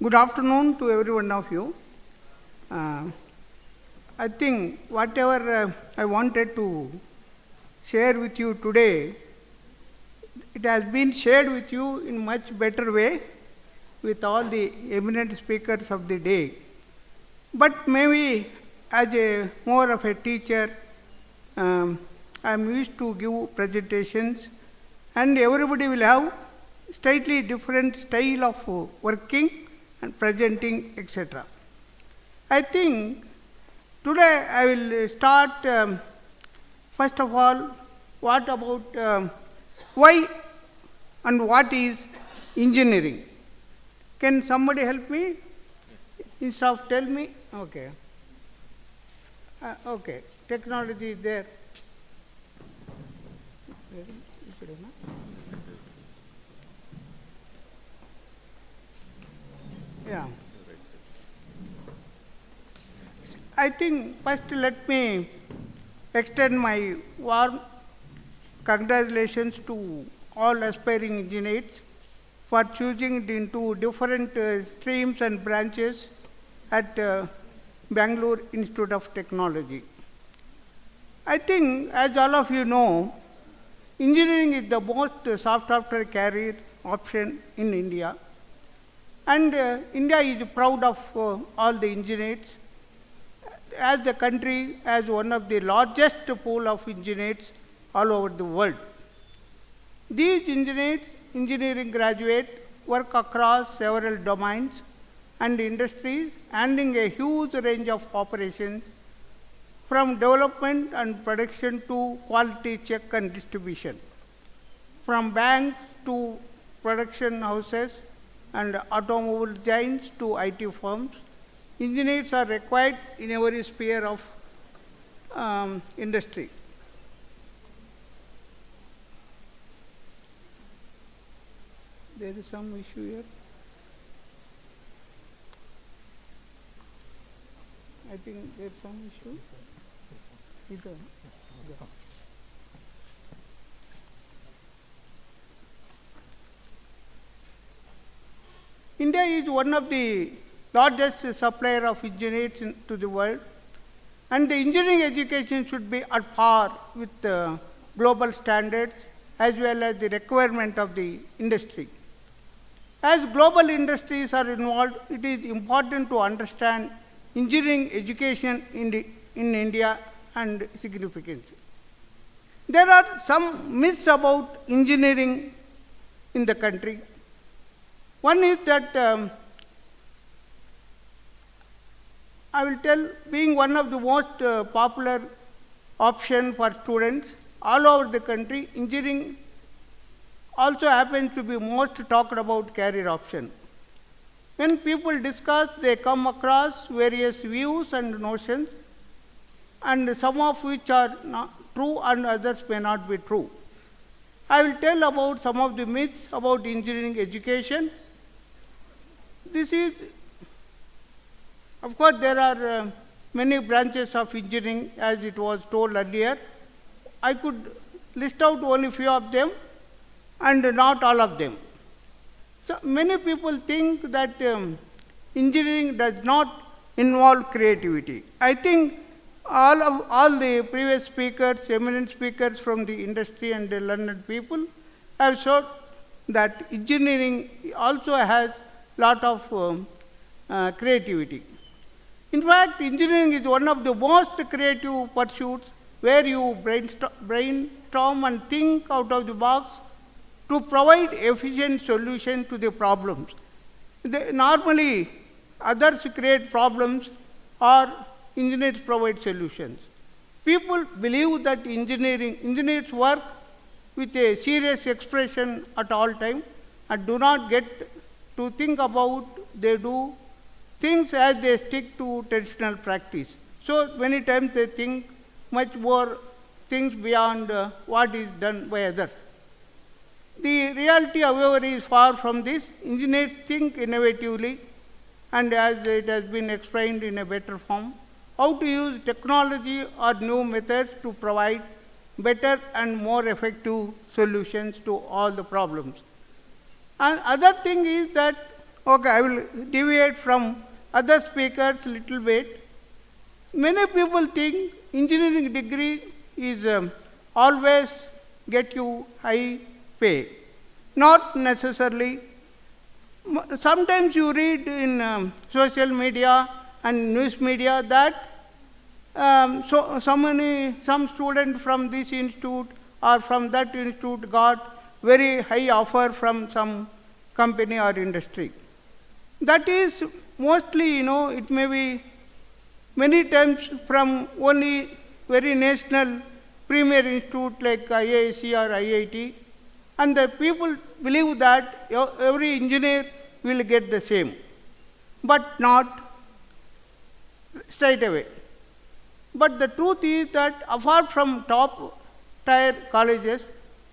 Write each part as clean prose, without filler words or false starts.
Good afternoon to every one of you. I think whatever I wanted to share with you today, it has been shared with you in much better way with all the eminent speakers of the day. But maybe as more of a teacher, I am used to give presentations, and everybody will have slightly different style of working and presenting, etc. I think today I will start, first of all, what about why and what is engineering? Can somebody help me? Instead of tell me? Okay. Okay, technology is there. Yeah. I think first let me extend my warm congratulations to all aspiring engineers for choosing it into different streams and branches at Bangalore Institute of Technology. I think, as all of you know, engineering is the most sought after career option in India. And India is proud of all the engineers. As the country has one of the largest pool of engineers all over the world. These engineering graduates work across several domains and industries, handling a huge range of operations from development and production to quality check and distribution, from banks to production houses and automobile giants to IT firms. Engineers are required in every sphere of industry. There is some issue here. I think there is some issue. Either. India is one of the largest supplier of engineers to the world, and the engineering education should be at par with global standards as well as the requirement of the industry. As global industries are involved, it is important to understand engineering education in India and significance. There are some myths about engineering in the country. One is that I will tell, being one of the most popular option for students all over the country, engineering also happens to be most talked about career option. When people discuss, they come across various views and notions, and some of which are not true and others may not be true. I will tell about some of the myths about engineering education. This is, of course, there are many branches of engineering, as it was told earlier. I could list out only few of them and not all of them. So many people think that engineering does not involve creativity. I think all the previous speakers, eminent speakers from the industry and the learned people have shown that engineering also has lot of creativity. In fact, engineering is one of the most creative pursuits where you brainstorm and think out of the box to provide efficient solution to the problems. Normally, others create problems or engineers provide solutions. People believe that engineers work with a serious expression at all time and do not get to think about, they do things as they stick to traditional practice. So many times they think much more things beyond what is done by others. The reality, however, is far from this. Engineers think innovatively, and as it has been explained in a better form, how to use technology or new methods to provide better and more effective solutions to all the problems. And other thing is that Okay, I will deviate from other speakers little bit. Many people think engineering degree is always get you high pay. Not necessarily. Sometimes you read in social media and news media that some student from this institute or from that institute got very high offer from some company or industry. That is mostly, it may be many times from only very national premier institute like IISc or IIT, and the people believe that every engineer will get the same, but not straight away. But the truth is that apart from top tier colleges,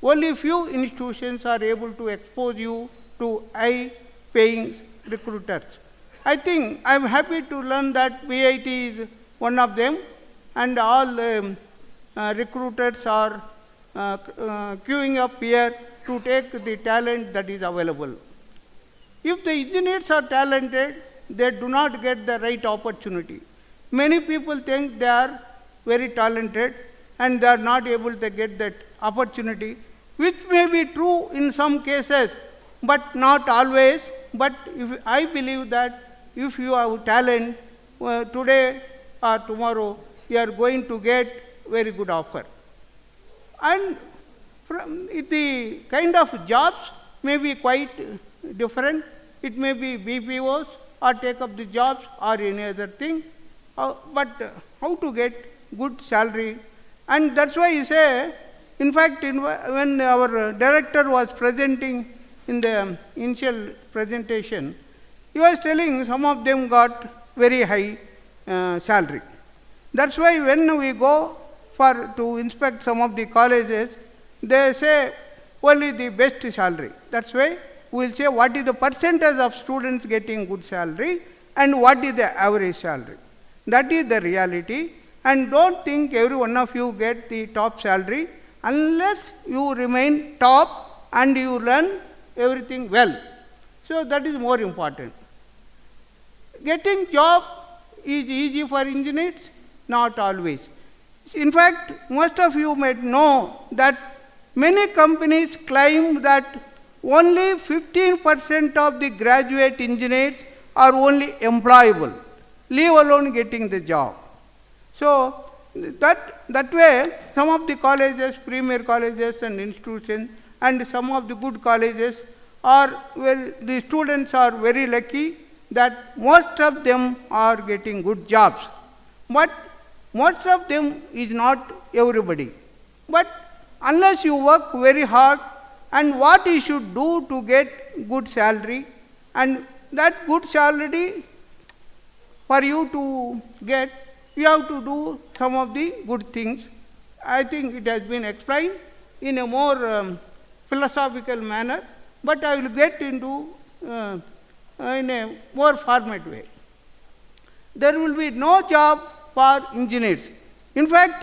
only few institutions are able to expose you to high paying recruiters. I think I am happy to learn that BIT is one of them, and all recruiters are queuing up here to take the talent that is available. If the engineers are talented, they do not get the right opportunity. Many people think they are very talented and they are not able to get that opportunity, which may be true in some cases, but not always. But I believe that if you have talent, today or tomorrow, you are going to get very good offer. And from the kind of jobs may be quite different. It may be BPOs or take up the jobs or any other thing. But how to get good salary? And that's why you say, in fact, when our director was presenting in the initial presentation, he was telling some of them got very high salary. That's why when we go to inspect some of the colleges, they say only the best salary. That's why we will say what is the percentage of students getting good salary and what is the average salary. That is the reality. And don't think every one of you get the top salary unless you remain top and you learn everything well. So that is more important. Getting job is easy for engineers? Not always. In fact, most of you might know that many companies claim that only 15% of the graduate engineers are only employable, leave alone getting the job. So that way, some of the colleges, premier colleges and institutions, and some of the good colleges are where the students are very lucky that most of them are getting good jobs. But most of them is not everybody. But unless you work very hard, and what you should do to get good salary, and that good salary for you to get, you have to do some of the good things. I think it has been explained in a more philosophical manner, but I will get into in a more format way. There will be no job for engineers. In fact,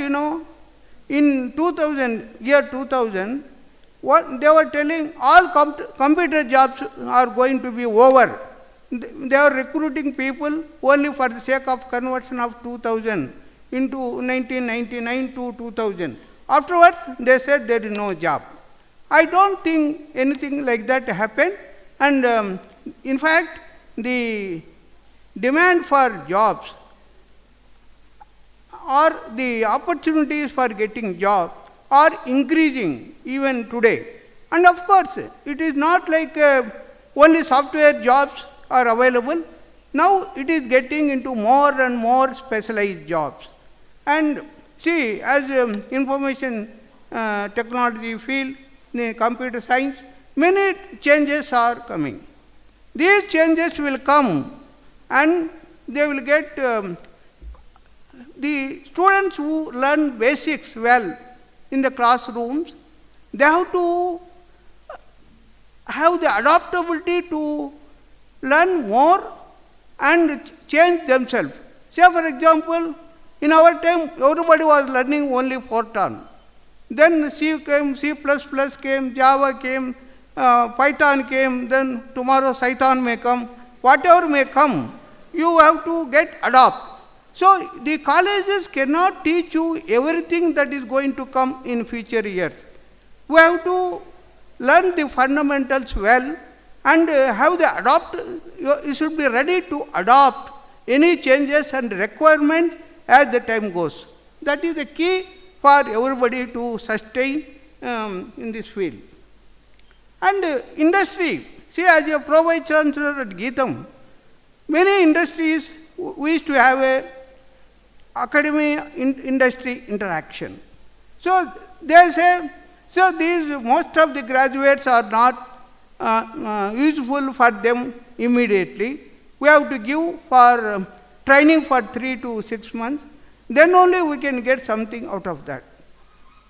in 2000, what they were telling, all computer jobs are going to be over. They are recruiting people only for the sake of conversion of 2000 into 1999 to 2000. Afterwards, they said there is no job. I don't think anything like that happened. And in fact, the demand for jobs or the opportunities for getting jobs are increasing even today. And of course, it is not like only software jobs are available. Now it is getting into more and more specialized jobs. And see, as information technology field, in computer science, many changes are coming. These changes will come and they will get the students who learn basics well in the classrooms, they have to have the adaptability to learn more and change themselves. Say for example, in our time, everybody was learning only Fortran. Then C came, C++ came, Java came, Python came, then tomorrow Python may come. whatever may come, you have to get adopt. So the colleges cannot teach you everything that is going to come in future years. We have to learn the fundamentals well and have the adopt. You should be ready to adopt any changes and requirements as the time goes. That is the key for everybody to sustain in this field. And industry, see, as a Pro-Vice Chancellor at Geetham, many industries, we used to have a academy industry interaction. So they say, so most of the graduates are not useful for them immediately. We have to give for training for 3 to 6 months. Then only we can get something out of that.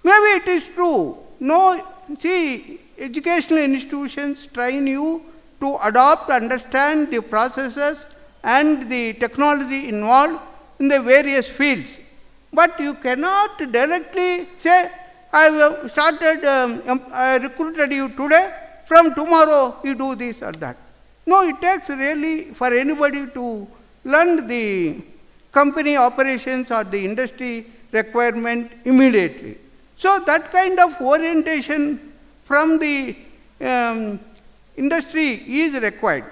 Maybe it is true. No, see, educational institutions train you to adopt, understand the processes and the technology involved in the various fields. But you cannot directly say, I have started, I recruited you today, from tomorrow you do this or that. No, it takes really for anybody to learn the company operations or the industry requirement immediately. So that kind of orientation from the industry is required.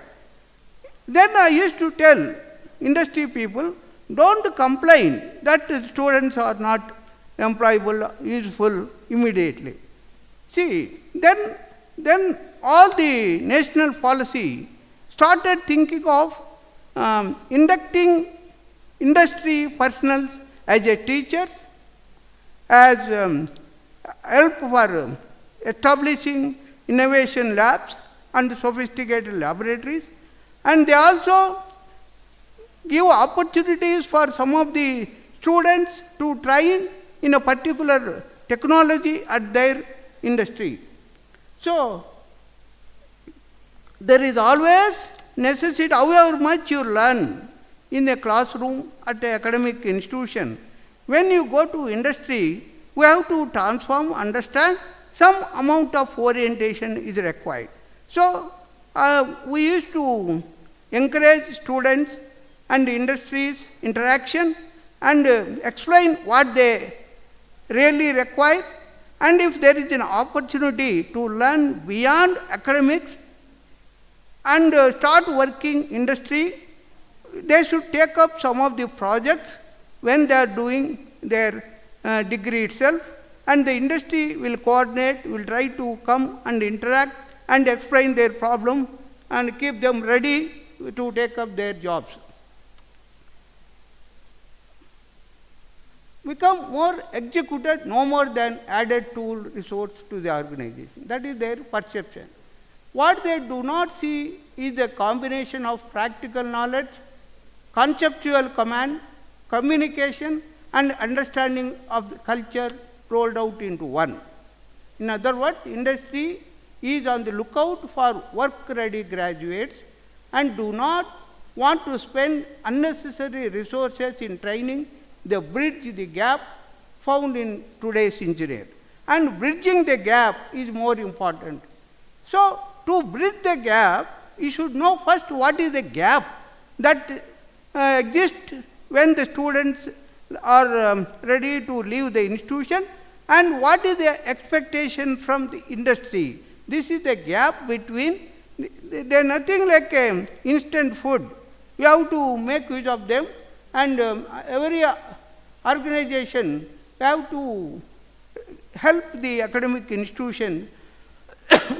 Then I used to tell industry people, don't complain that students are not employable, useful immediately. See, then all the national policy started thinking of inducting industry personnel as a teacher, as help for establishing innovation labs and sophisticated laboratories, and they also give opportunities for some of the students to train in a particular technology at their industry. So, there is always necessity, however much you learn in a classroom at an academic institution, when you go to industry, we have to transform, understand, some amount of orientation is required. So, we used to encourage students and industries interaction and explain what they really require, and if there is an opportunity to learn beyond academics and start working industry, they should take up some of the projects when they are doing their degree itself, and the industry will coordinate, will try to come and interact and explain their problem and keep them ready to take up their jobs. Become more executed, no more than added tool resource to the organization. That is their perception. What they do not see is a combination of practical knowledge, conceptual command, communication, and understanding of the culture rolled out into one. In other words, industry is on the lookout for work-ready graduates and do not want to spend unnecessary resources in training. They bridge the gap found in today's engineer. And bridging the gap is more important. So, to bridge the gap, you should know first what is the gap that exists when the students are ready to leave the institution, and what is the expectation from the industry. This is the gap between, there is nothing like instant food. You have to make use of them, and every organization have to help the academic institution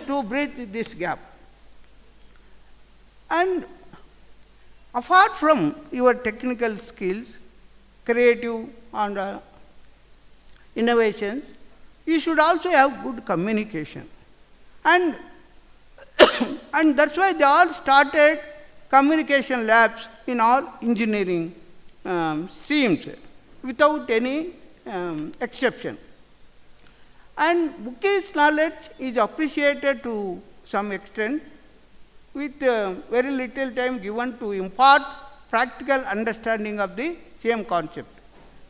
to bridge this gap. And apart from your technical skills, creative and innovations, you should also have good communication. And and that's why they all started communication labs in all engineering streams without any exception. And bookish knowledge is appreciated to some extent, with very little time given to impart practical understanding of the same concept.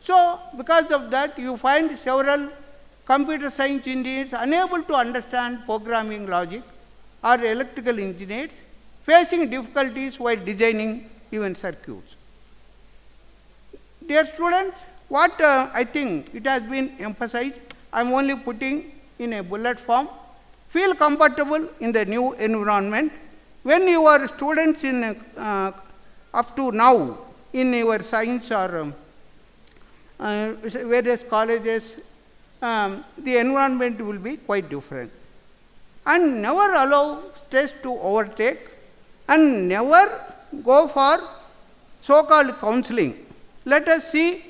So, because of that, you find several computer science engineers unable to understand programming logic, or electrical engineers facing difficulties while designing even circuits. Dear students, what I think it has been emphasized, I am only putting in a bullet form. Feel comfortable in the new environment. When you are students in up to now in your science or various colleges, the environment will be quite different. And never allow stress to overtake, and never go for so-called counseling. Let us see,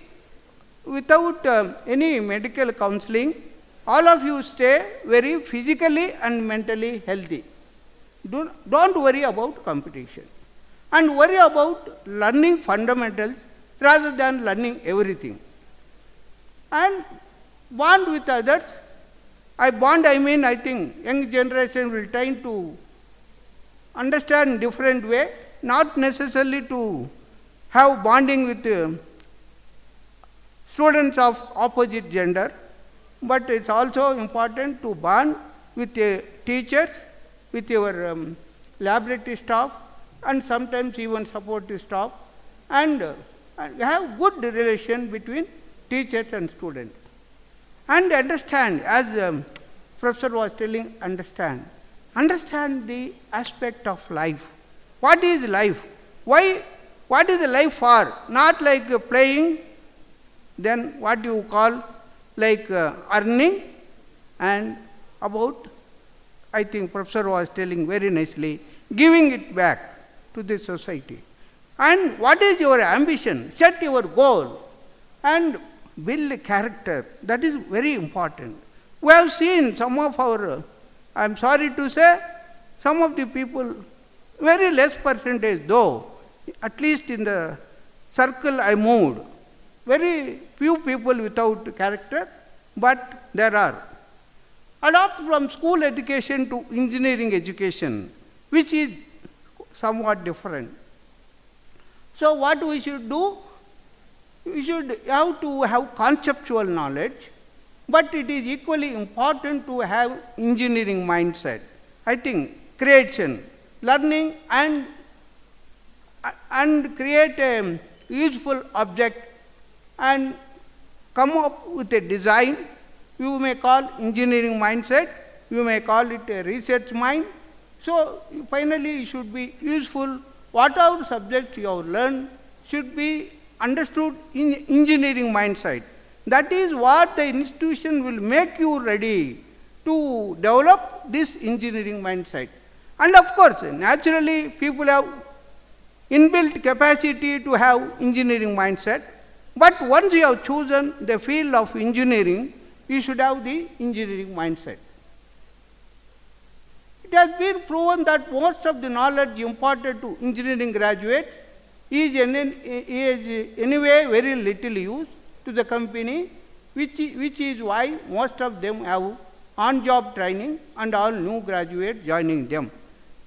without any medical counseling, all of you stay very physically and mentally healthy. Don't worry about competition, and worry about learning fundamentals rather than learning everything. And bond with others. I think young generation will try to understand different way, not necessarily to have bonding with students of opposite gender, but it's also important to bond with teachers, with your laboratory staff, and sometimes even supportive staff, and have good relation between teachers and students. And understand, as Professor was telling, understand the aspect of life. What is life? Why? What is the life for? Not like playing, then what you call like earning, and about, I think Professor was telling very nicely, giving it back to the society. And what is your ambition? Set your goal and build a character. That is very important. We have seen some of our, I am sorry to say, some of the people, very less percentage though, at least in the circle I moved, very few people without character, but there are. Adopt from school education to engineering education, which is somewhat different. So what we should do? We should have to have conceptual knowledge, but it is equally important to have engineering mindset. I think creation, learning and create a useful object and come up with a design. You may call engineering mindset, you may call it a research mind. So finally it should be useful. Whatever subject you have learned should be understood in engineering mindset. That is what the institution will make you ready to develop this engineering mindset. And of course, naturally people have inbuilt capacity to have engineering mindset, but once you have chosen the field of engineering, you should have the engineering mindset. It has been proven that most of the knowledge imparted to engineering graduates is anyway very little use to the company, which is why most of them have on-job training and all new graduates joining them.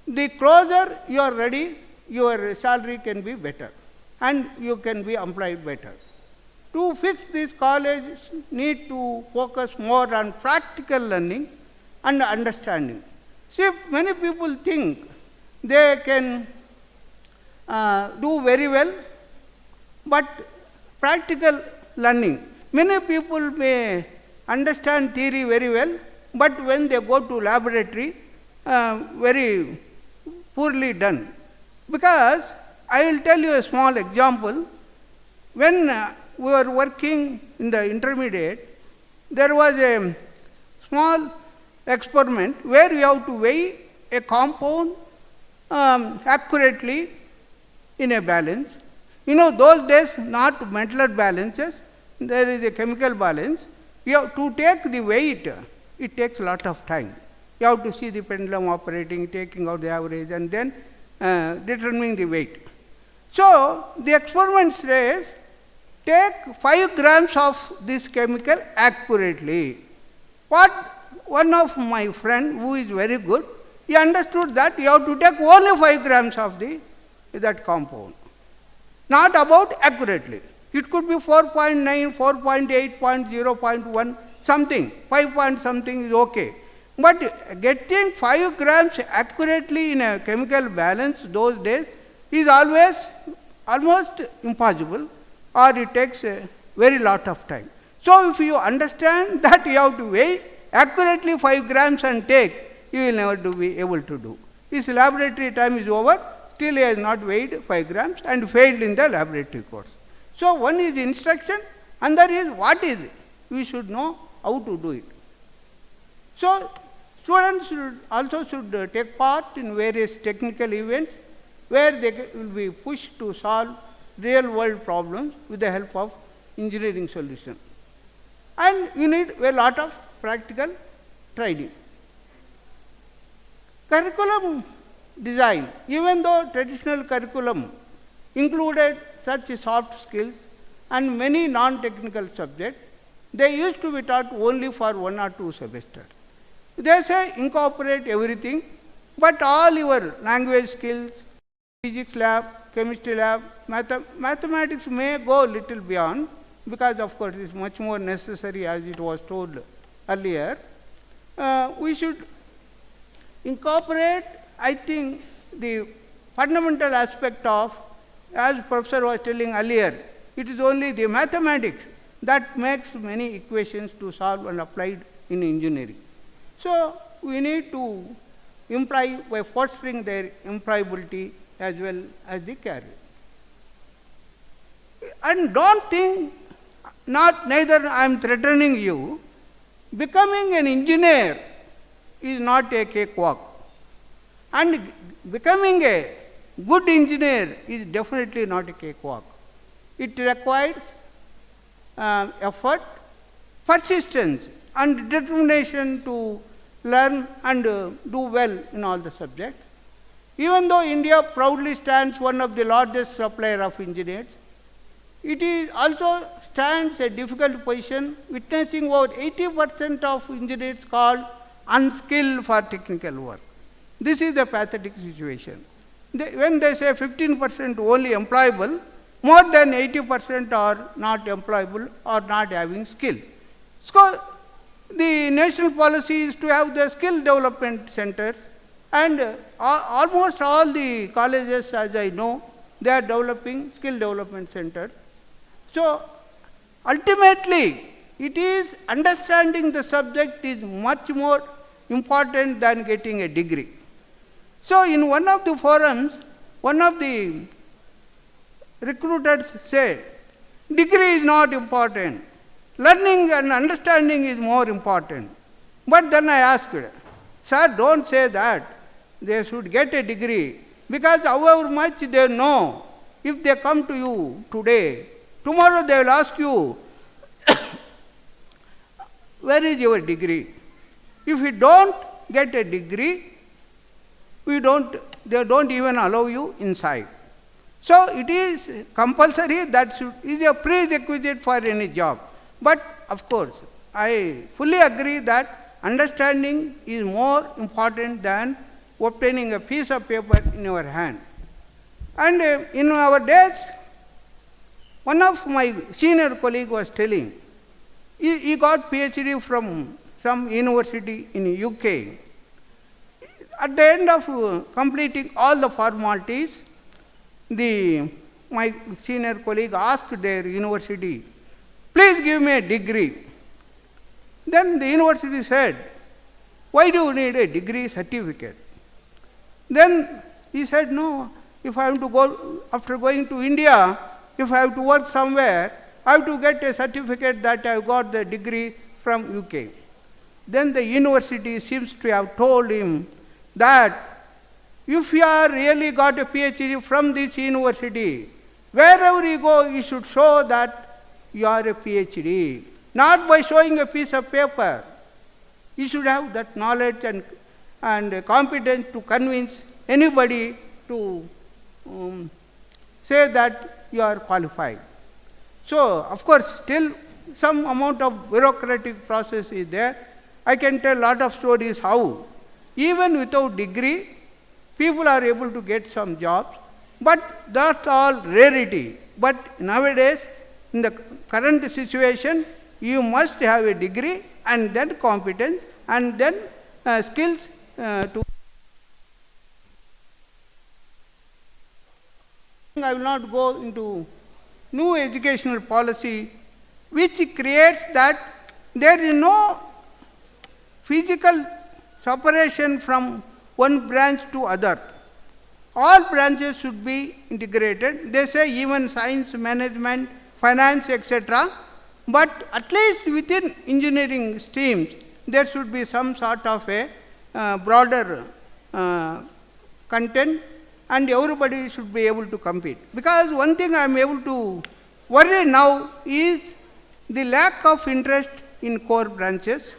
The closer you are ready, your salary can be better and you can be employed better. To fix this, college need to focus more on practical learning and understanding. See, many people think they can do very well, but practical learning, many people may understand theory very well, but when they go to laboratory, very poorly done. Because I will tell you a small example. When we were working in the intermediate, there was a small experiment where you have to weigh a compound accurately in a balance. You know, those days not metal balances, there is a chemical balance. You have to take the weight, it takes a lot of time. You have to see the pendulum operating, taking out the average, and then determining the weight. So the experiment says, take 5 grams of this chemical accurately. What one of my friend who is very good, he understood that you have to take only 5 grams of that compound. Not about accurately. It could be 4.9, 4.8, 0.1, something, 5 point something is okay. But getting 5 grams accurately in a chemical balance those days is almost impossible, or it takes a very lot of time. So if you understand that you have to weigh accurately 5 grams and take, you will never be able to do. His laboratory time is over, still he has not weighed 5 grams and failed in the laboratory course. So one is instruction, another is what is it. We should know how to do it. So students should take part in various technical events where they will be pushed to solve real world problems with the help of engineering solution. And you need a lot of practical training. Curriculum design, even though traditional curriculum included such soft skills and many non-technical subjects, they used to be taught only for 1 or 2 semesters. They say incorporate everything, but all your language skills, physics lab, chemistry lab, mathematics may go little beyond, because of course it is much more necessary as it was told earlier. We should incorporate, I think, the fundamental aspect of, as professor was telling earlier, it is only the mathematics that makes many equations to solve and applied in engineering. So we need to imply by fostering their employability as well as the career. And don't think, neither I am threatening you, becoming an engineer is not a cakewalk. And becoming a good engineer is definitely not a cakewalk. It requires effort, persistence, and determination to learn and do well in all the subjects. Even though India proudly stands one of the largest supplier of engineers, it is also stands a difficult position, witnessing over 80% of engineers called unskilled for technical work. This is the pathetic situation. When they say 15% only employable, more than 80% are not employable or not having skill. So the national policy is to have the skill development centers, and almost all the colleges, as I know, they are developing skill development centers. So ultimately, it is understanding the subject is much more important than getting a degree. So in one of the forums, one of the recruiters said, degree is not important. Learning and understanding is more important. But then I asked, sir, don't say that. They should get a degree, because however much they know, if they come to you today, tomorrow they will ask you, where is your degree? If you don't get a degree, they don't even allow you inside. So it is compulsory, that is a prerequisite for any job. But of course, I fully agree that understanding is more important than obtaining a piece of paper in your hand. And in our days, one of my senior colleague was telling, he got PhD from some university in UK. At the end of completing all the formalities, my senior colleague asked their university, please give me a degree. Then the university said, why do you need a degree certificate? Then he said, no, if I have to go, after going to India, if I have to work somewhere, I have to get a certificate that I got the degree from UK. Then the university seems to have told him that if you are really got a PhD from this university, wherever you go, you should show that you are a PhD, not by showing a piece of paper. You should have that knowledge and competence to convince anybody to say that you are qualified. So, of course, still some amount of bureaucratic process is there. I can tell a lot of stories how, even without degree, people are able to get some jobs, but that's all rarity. But nowadays, in the current situation, you must have a degree and then competence, and then skills to. I will not go into new educational policy which creates that there is no physical separation from one branch to other. All branches should be integrated. They say even science, management, finance, etc. But at least within engineering streams, there should be some sort of a broader content, and everybody should be able to compete. Because one thing I am able to worry now is the lack of interest in core branches,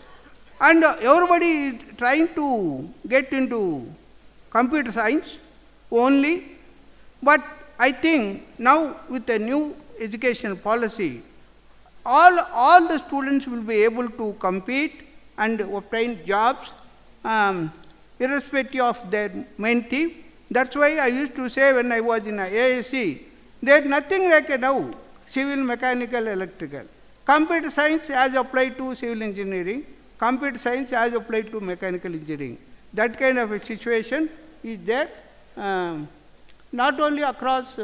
and everybody is trying to get into computer science only. But I think now with the new education policy, all the students will be able to compete and obtain jobs irrespective of their main theme. That's why I used to say when I was in ASC, there is nothing like now civil, mechanical, electrical. Computer science as applied to civil engineering, computer science as applied to mechanical engineering. That kind of a situation is there, not only across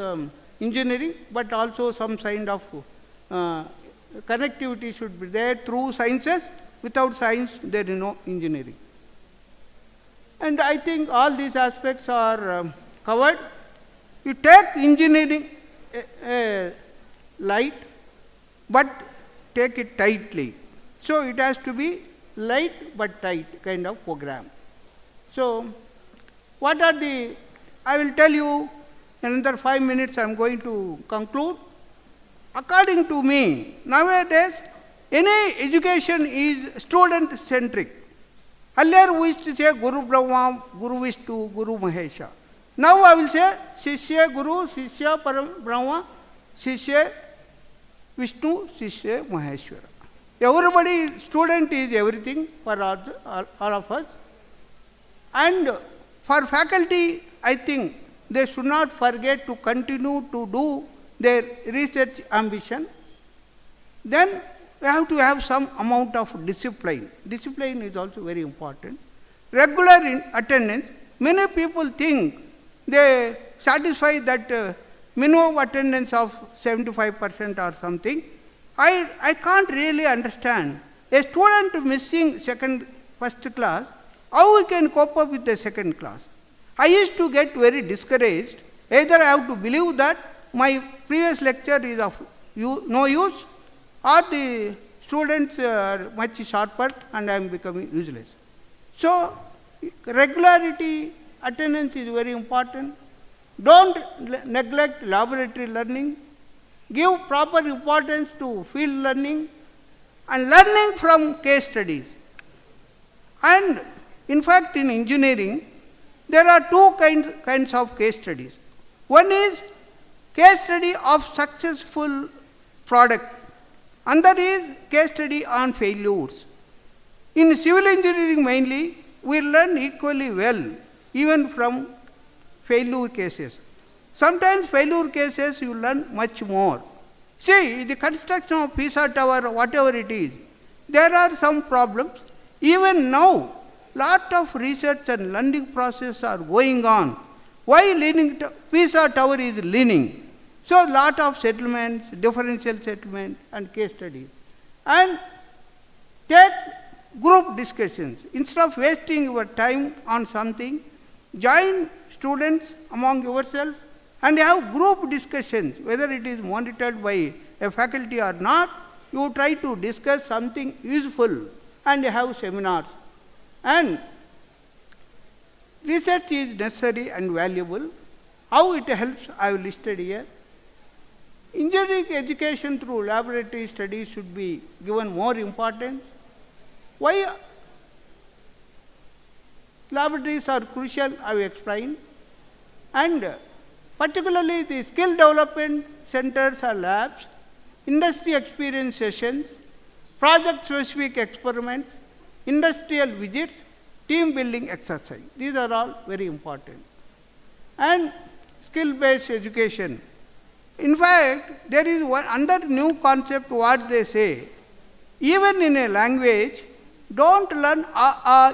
engineering, but also some kind of connectivity should be there through sciences. Without science, there is no engineering. And I think all these aspects are covered. You take engineering light, but take it tightly. So it has to be light but tight kind of program. So what are the, I will tell you in another 5 minutes I am going to conclude. According to me, nowadays any education is student centric. Earlier we used to say Guru Brahma, Guru Vishnu, Guru Mahesha. Now I will say Shishya Guru, Shishya Param Brahma, Shishya Vishnu, Shishya Maheshwara. Everybody, student is everything for all of us. And for faculty, I think they should not forget to continue to do their research ambition. Then we have to have some amount of discipline. Discipline is also very important. Regular attendance. Many people think they satisfy that minimum attendance of 75% or something. I can't really understand. A student missing first class, how he can cope up with the second class? I used to get very discouraged. Either I have to believe that my previous lecture is of no use, or the students are much sharper and I am becoming useless. So regularity, attendance is very important. Don't neglect laboratory learning. Give proper importance to field learning and learning from case studies. And in fact, in engineering, there are two kinds of case studies. One is case study of successful product. Another is case study on failures. In civil engineering mainly, we learn equally well, even from failure cases. Sometimes failure cases you learn much more. See, the construction of Pisa Tower, whatever it is, there are some problems. Even now, lot of research and learning process are going on. Why Pisa Tower is leaning? So lot of settlements, differential settlement and case studies. And take group discussions. Instead of wasting your time on something, join students among yourself and have group discussions, whether it is monitored by a faculty or not. You try to discuss something useful and have seminars. And research is necessary and valuable. How it helps, I have listed here. Engineering education through laboratory studies should be given more importance. Why laboratories are crucial, I have explained. And particularly the skill development centers or labs, industry experience sessions, project-specific experiments, industrial visits, team building exercise. These are all very important. And skill-based education. In fact, there is one another new concept what they say. Even in a language, don't learn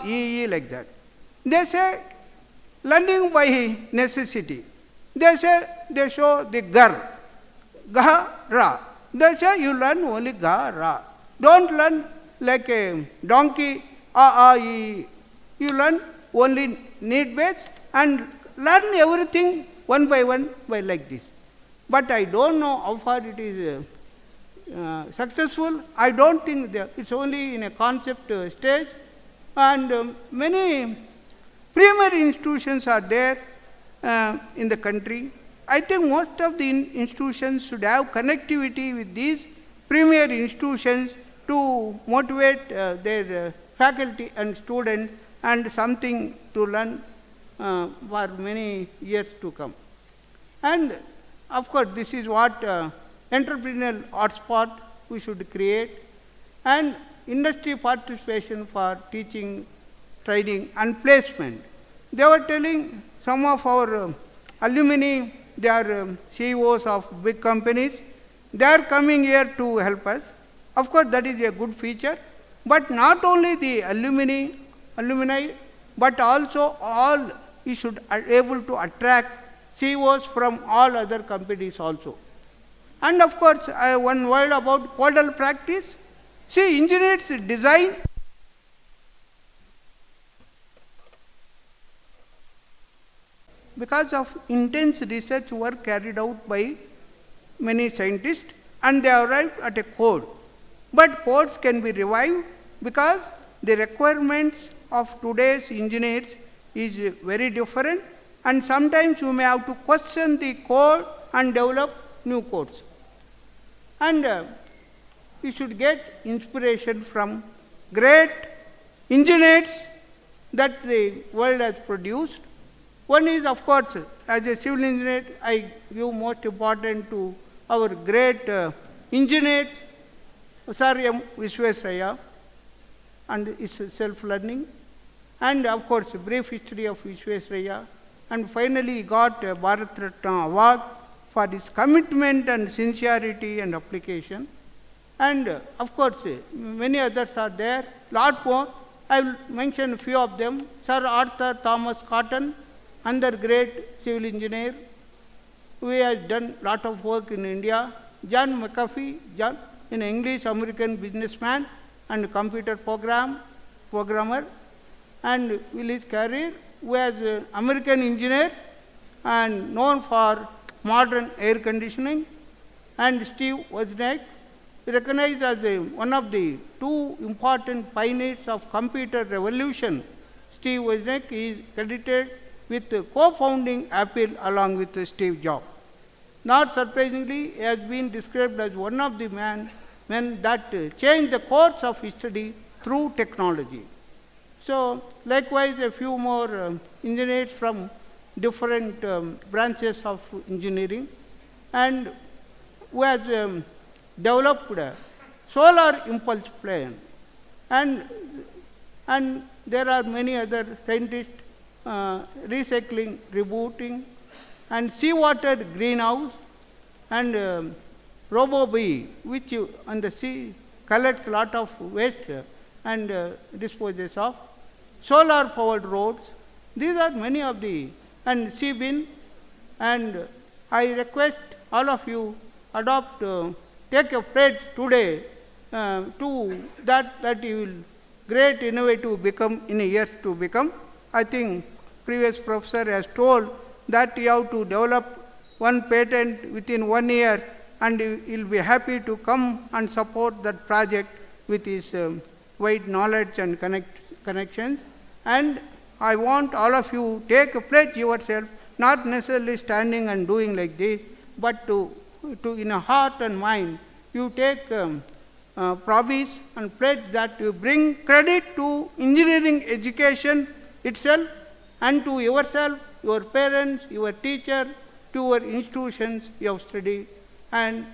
e like that. They say learning by necessity. They show the ga, ra. They say you learn only ga, ra. Don't learn like a donkey, e. You learn only need base and learn everything one by like this. But I don't know how far it is successful. I don't think that it's only in a concept stage, and many primary institutions are there in the country. I think most of the institutions should have connectivity with these premier institutions to motivate their faculty and students and something to learn for many years to come. And of course, this is what entrepreneurial hotspot we should create, and industry participation for teaching, training and placement. They were telling some of our alumni, they are CEOs of big companies, they are coming here to help us. Of course, that is a good feature, but not only the alumni, but also all you should be able to attract CEOs from all other companies also. And of course, one word about codal practice. See, engineers design because of intense research work carried out by many scientists, and they arrived at a code. But codes can be revived because the requirements of today's engineers is very different, and sometimes you may have to question the code and develop new codes. And you should get inspiration from great engineers that the world has produced. One is, of course, as a civil engineer, I give most important to our great engineers, Sir M. Visvesvaraya, and his self-learning, and of course, a brief history of Visvesvaraya, and finally he got a Bharat Ratna award for his commitment and sincerity and application. And of course, many others are there, lot more. I will mention a few of them. Sir Arthur Thomas Cotton, another great civil engineer, who has done lot of work in India. John McAfee, John, an English-American businessman and computer programmer, and Willis Carrier, who was an American engineer and known for modern air conditioning, and Steve Wozniak, recognized as one of the two important pioneers of computer revolution. Steve Wozniak is credited with co-founding Apple along with Steve Jobs. Not surprisingly, he has been described as one of the men that changed the course of history through technology. So, likewise, a few more engineers from different branches of engineering, and who has developed solar impulse plane, and there are many other scientists, recycling, rebooting, and seawater greenhouse, and RoboBee, which on the sea collects lot of waste and disposes of, solar powered roads. These are many of the, and Seabin, and I request all of you adopt, take a pledge today to that you will great innovative become in years to become. I think previous professor has told that you have to develop one patent within 1 year, and he will be happy to come and support that project with his wide knowledge and connections. And I want all of you take a pledge yourself, not necessarily standing and doing like this, but to in a heart and mind, you take promise and pledge that you bring credit to engineering education itself, and to yourself, your parents, your teacher, to your institutions you have studied, and